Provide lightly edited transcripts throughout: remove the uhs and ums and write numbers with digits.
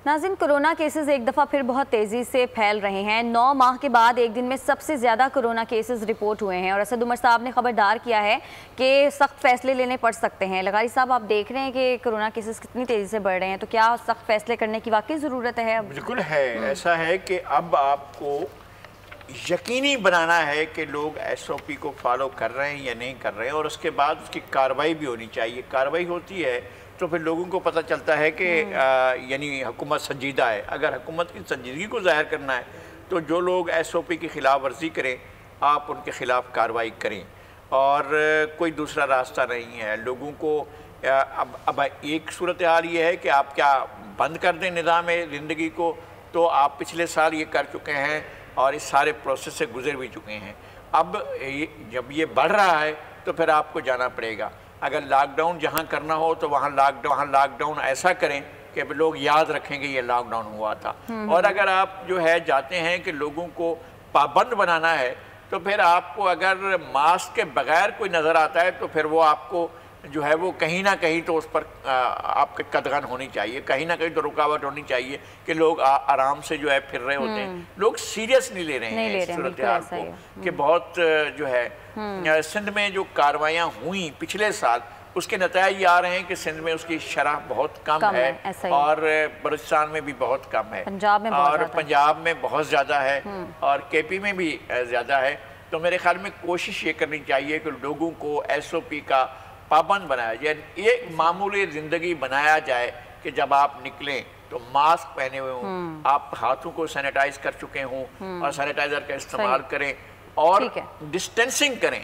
ناظرین، corona cases ایک دفعہ پھر بہت تیزی سے پھیل رہے ہیں۔ 9 ماہ کے بعد ایک دن میں سب سے زیادہ کورونا کیسز رپورٹ ہوئے ہیں اور اسد عمر صاحب نے خبردار کیا ہے کہ سخت فیصلے لینے پڑ سکتے ہیں۔ لغاری صاحب، آپ دیکھ رہے ہیں کہ کورونا کیسز کتنی تیزی سے بڑھ رہے ہیں، تو کیا سخت فیصلے کرنے کی واقعی ضرورت ہے؟ بالکل ہے، ایسا ہے کہ اب آپ کو یقینی بنانا ہے کہ لوگ ایس او پی کو فالو کر رہے ہیں یا نہیں کر رہے ہیں، اور اس کے بعد اس کی کارروائی بھی ہونی چاہیے۔ کارروائی ہوتی ہے تو پھر لوگوں کو پتہ چلتا ہے کہ یعنی حکومت سنجیدہ ہے۔ اگر حکومت کی سنجیدگی کو ظاہر کرنا ہے تو جو لوگ ایس او پی کی خلاف ورزی کریں، آپ ان کے خلاف کارروائی کریں، اور کوئی دوسرا راستہ نہیں ہے۔ لوگوں کو اب ایک صورتحال یہ ہے کہ آپ کیا بند کر دیں نظام زندگی کو، تو آپ پچھلے سال یہ کر چکے ہیں اور اس سارے پروسیس سے گزر بھی چکے ہیں۔ اب جب یہ بڑھ رہا ہے تو پھر آپ کو جانا پڑے گا۔ اگر لاک ڈاؤن جہاں کرنا ہو تو وہاں لاک ڈاؤن ایسا کریں کہ لوگ یاد رکھیں کہ یہ لاک ڈاؤن ہوا تھا۔ اور اگر آپ جو ہے جاتے ہیں کہ لوگوں کو پابند بنانا ہے، تو پھر آپ کو اگر ماسک کے بغیر کوئی نظر آتا ہے تو پھر وہ آپ کو جو ہے وہ کہیں نہ کہیں تو اس پر آپ کے قدغن ہونی چاہیے، کہیں نہ کہیں تو رکاوٹ ہونی چاہیے کہ لوگ آرام سے جو ہے پھر رہے ہوتے ہیں۔ لوگ سیریس نہیں لے رہے ہیں اس صورتحال کو کہ بہت جو ہے سندھ میں جو کاروائیاں ہوئیں پچھلے سال، اس کے نتائج یہ آ رہے ہیں کہ سندھ میں اس کی شرح بہت کم ہے، اور بلوچستان میں بھی بہت کم ہے، اور پنجاب میں بہت زیادہ ہے، اور کے پی میں بھی زیادہ ہے۔ تو میرے خیال میں کوشش یہ کرنی چاہیے کہ لوگوں کو ایس او پی کا پابند بنایا جائے، ایک معمولی زندگی بنایا جائے کہ جب آپ نکلیں تو ماسک پہنے ہوئے ہوں، آپ ہاتھوں کو سینیٹائز کر چکے ہوں اور سینیٹائزر کا استعمال کریں، اور ڈسٹینسنگ کریں،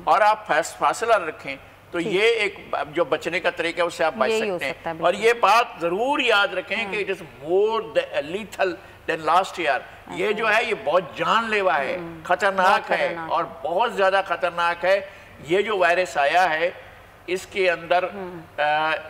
اور آپ فاصلہ رکھیں۔ تو یہ ایک جو بچنے کا طریقہ ہے اس سے آپ بچ سکتے ہیں۔ اور یہ بات ضرور یاد رکھیں کہ it is more lethal than last year۔ یہ جو ہے یہ بہت جان لیوا ہے، خطرناک ہے، اور بہت زیادہ خطرناک ہے۔ یہ جو وائرس آیا ہے اس کے اندر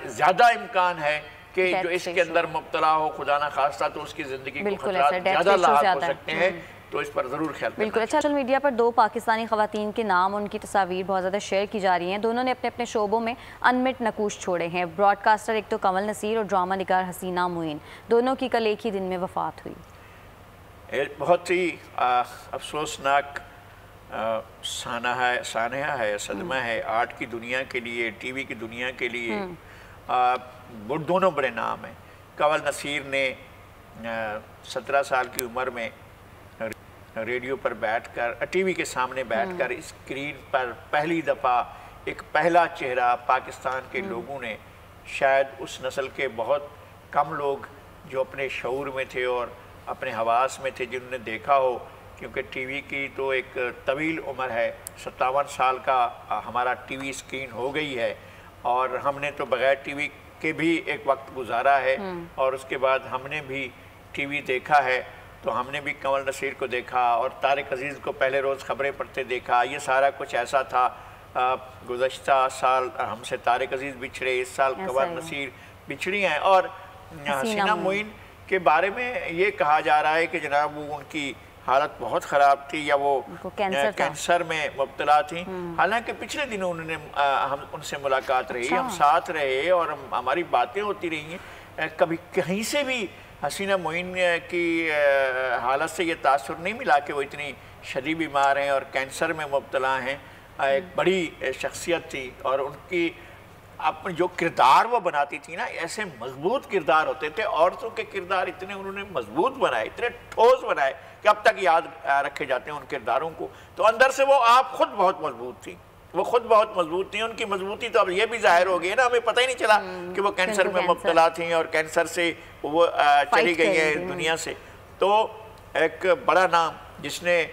زیادہ امکان ہے کہ جو اس کے اندر مبتلا ہو، خدا نہ خواستہ، تو اس کی زندگی کو خطرات زیادہ لاحق ہو سکتے ہیں، تو اس پر ضرور خیال کرنا۔ بالکل۔ سوشل میڈیا پر 2 پاکستانی خواتین کے نام، ان کی تصاویر بہت زیادہ شیئر کی جا رہی ہیں۔ دونوں نے اپنے اپنے شعبوں میں انمٹ نقوش چھوڑے ہیں۔ براڈ کاسٹر ایک تو کنول نصیر اور ڈرامہ نگار حسینہ معین، دونوں کی کل ایک ہی دن میں وفات ہوئی۔ بہت ہی افسوسناک سانحہ ہے، صدمہ ہے آرٹ کی دنیا کے لیے، ٹی وی کی دنیا کے لیے۔ دونوں بڑے نام ہیں۔ کنول نصیر نے 17 سال کی عمر میں ریڈیو پر بیٹھ کر، ٹی وی کے سامنے بیٹھ کر، اسکرین پر پہلی دفعہ ایک پہلا چہرہ پاکستان کے لوگوں نے، شاید اس نسل کے بہت کم لوگ جو اپنے شعور میں تھے اور اپنے حواس میں تھے جنہوں نے دیکھا ہو، کیونکہ ٹی وی کی تو ایک طویل عمر ہے، 57 سال کا ہمارا ٹی وی اسکرین ہو گئی ہے، اور ہم نے تو بغیر ٹی وی کے بھی ایک وقت گزارا ہے، اور اس کے بعد ہم نے بھی ٹی وی دیکھا ہے۔ تو ہم نے بھی کنول نصیر کو دیکھا، اور طارق عزیز کو پہلے روز خبریں پڑھتے دیکھا۔ یہ سارا کچھ ایسا تھا۔ گزشتہ سال ہم سے طارق عزیز بچھڑے، اس سال کنول نصیر بچھڑی ہیں، اور حسینہ معین کے بارے میں یہ کہا جا رہا ہے کہ جناب وہ ان کی حالت بہت خراب تھی، یا وہ کینسر میں مبتلا تھیں۔ حالانکہ پچھلے دنوں انہوں نے ہم ان سے ملاقات رہی، ہم ساتھ رہے، اور ہماری باتیں ہوتی رہی ہیں۔ کبھی کہیں سے بھی حسینہ معین کی حالت سے یہ تاثر نہیں ملا کہ وہ اتنی شدید بیمار ہیں اور کینسر میں مبتلا ہیں۔ ایک بڑی شخصیت تھی، اور ان کی اپنے جو کردار وہ بناتی تھی نا، ایسے مضبوط کردار ہوتے تھے۔ عورتوں کے کردار اتنے انہوں نے مضبوط بنائے، اتنے ٹھوس بنائے کہ اب تک یاد رکھے جاتے ہیں ان کرداروں کو۔ تو اندر سے وہ آپ خود بہت مضبوط تھی، وہ خود بہت مضبوط تھیں۔ ان کی مضبوطی تو اب یہ بھی ظاہر ہو گئی ہے نا، ہمیں پتہ ہی نہیں چلا کہ وہ کینسر میں مبتلا تھیں، اور کینسر سے وہ چلی گئی ہیں دنیا سے۔ تو ایک بڑا نام جس نے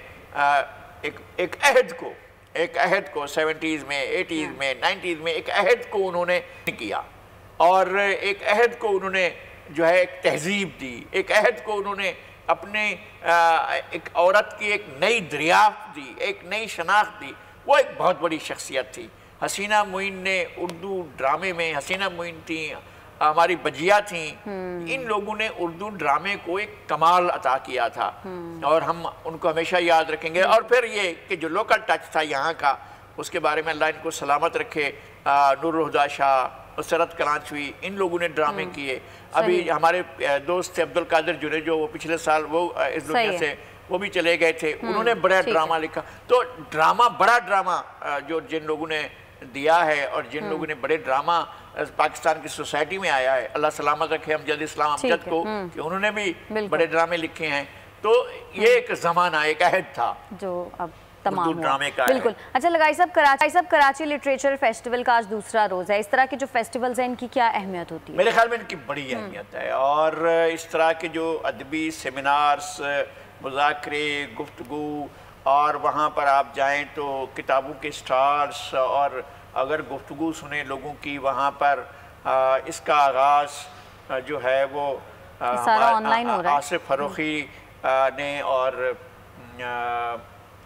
ایک عہد کو 70s میں، 80s میں، 90s میں ایک عہد کو انہوں نے کیا، اور ایک عہد کو انہوں نے جو ہے ایک تہذیب دی، ایک عہد کو انہوں نے اپنے ایک عورت کی ایک نئی دریافت دی، ایک نئی شناخت دی۔ وہ ایک بہت بڑی شخصیت تھی۔ حسینہ معین نے اردو ڈرامے میں، حسینہ معین تھیں، ہماری بجیا تھیں، ان لوگوں نے اردو ڈرامے کو ایک کمال عطا کیا تھا، اور ہم ان کو ہمیشہ یاد رکھیں گے۔ اور پھر یہ کہ جو لوکل ٹچ تھا یہاں کا، اس کے بارے میں اللہ ان کو سلامت رکھے، نور الہدیٰ شاہ، نصرت کلانچوی، ان لوگوں نے ڈرامے کیے۔ ابھی ہمارے دوست تھے عبد القادر جنید جو وہ پچھلے سال وہ اس دنیا سے وہ بھی چلے گئے تھے، انہوں نے بڑا ڈرامہ لکھا. تو ڈرامہ، بڑا ڈرامہ جو جن لوگوں نے دیا ہے اور جن لوگوں نے بڑے ڈرامہ پاکستان کی سوسائٹی میں آیا ہے، اللہ سلامت رکھے امجد اسلام امجد کو کہ انہوں نے بھی بڑے ڈرامے لکھے ہیں. تو یہ ایک زمانہ، ایک عہد تھا جو اب تمام ڈرامے کا. بالکل. اچھا لگائی صاحب، کراچی لٹریچر فیسٹیول کا آج دوسرا روز ہے. اس طرح کے جو فیسٹیولز ہیں ان کی کیا اہمیت ہوتی ہے؟ میرے خیال میں ان کی بڑی اہمیت ہے، اور اس طرح کے جو ادبی سیمینارز، مذاکرے، گفتگو، اور وہاں پر آپ جائیں تو کتابوں کے سٹارز، اور اگر گفتگو سنیں لوگوں کی وہاں پر، اس کا آغاز جو ہے وہ آصف فروخی نے اور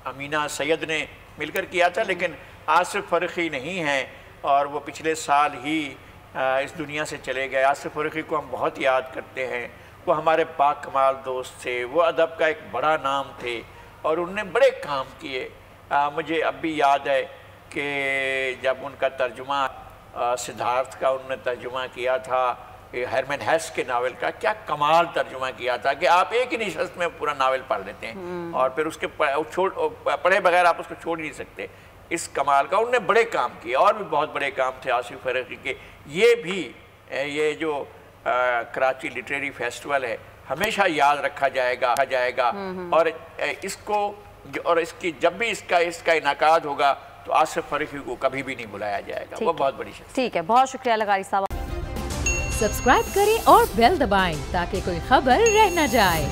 امینہ سید نے مل کر کیا تھا، لیکن آصف فروخی نہیں ہیں اور وہ پچھلے سال ہی اس دنیا سے چلے گئے. آصف فروخی کو ہم بہت یاد کرتے ہیں، وہ ہمارے باکمال دوست تھے، وہ ادب کا ایک بڑا نام تھے اور انہوں نے بڑے کام کیے. مجھے اب بھی یاد ہے کہ جب ان کا ترجمہ سدھارتھ کا انہوں نے ترجمہ کیا تھا ہرمن ہیس کے ناول کا، کیا کمال ترجمہ کیا تھا کہ آپ ایک ہی نشست میں پورا ناول پڑھ لیتے ہیں اور پھر اس کے پڑھے بغیر آپ اس کو چھوڑ نہیں سکتے. اس کمال کا انہوں نے بڑے کام کیے، اور بھی بہت بڑے کام تھے آصف فروخی کے. یہ جو کراچی لٹریری فیسٹیول ہے ہمیشہ یاد رکھا جائے گا اور اس کو اور اس کی جب بھی اس کا انعقاد ہوگا تو آصف فروخی کو کبھی بھی نہیں بلایا جائے گا. وہ بہت بڑی شخصیت. ٹھیک ہے، بہت شکریہ لغاری صاحب. سبسکرائب کریں اور بیل دبائیں تاکہ کوئی خبر رہ نہ جائے.